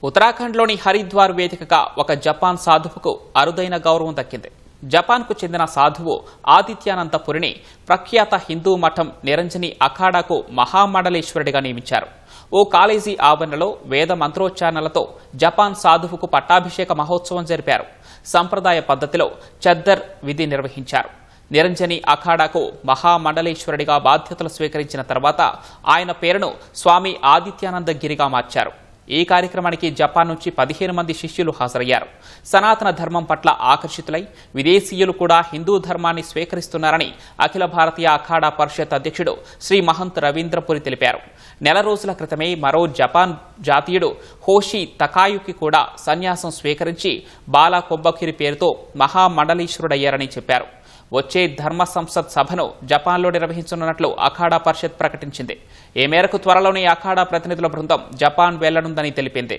ఉత్తరాఖండ్లోని హరిద్వార్ వేదికగా ఒక జపాన్ సాధువుకు అరుదైన గౌరవం దక్కింది. జపాన్కు చెందిన సాధువు ఆదిత్యానంద పురిని ప్రఖ్యాత హిందూ మఠం నిరంజని అఖాడాకు మహామండలేశ్వరుడిగా నియమించారు. ఓ కాలేజీ ఆవరణలో వేద మంత్రోచ్చారణలతో జపాన్ సాధువుకు పట్టాభిషేక మహోత్సవం జరిపారు. సంప్రదాయ పద్ధతిలో చద్దర్ విధి నిర్వహించారు. నిరంజని అఖాడాకు మహామండలేశ్వరుడిగా బాధ్యతలు స్వీకరించిన తర్వాత ఆయన పేరును స్వామి ఆదిత్యానంద గిరిగా మార్చారు. ఈ కార్యక్రమానికి జపాన్ నుంచి 15 మంది శిష్యులు హాజరయ్యారు. సనాతన ధర్మం పట్ల ఆకర్షితులై విదేశీయులు కూడా హిందూ ధర్మాన్ని స్వీకరిస్తున్నారని అఖిల భారతీయ అఖాడా పరిషత్ అధ్యక్షుడు శ్రీ మహంత్ రవీంద్రపురి తెలిపారు. నెల రోజుల క్రితమే మరో జపాన్ జాతీయుడు హోషి తకాయుకి కూడా సన్యాసం స్వీకరించి బాలా కొబ్బకిరి పేరుతో మహామండలీశ్వరుడయ్యారని చెప్పారు. వచ్చే ధర్మ సంసద్ సభను జపాన్లో నిర్వహించనున్నట్లు అఖాడా పరిషత్ ప్రకటించింది. ఈ మేరకు త్వరలోనే అఖాడా ప్రతినిధుల బృందం జపాన్ వెళ్లనుందని తెలిపింది.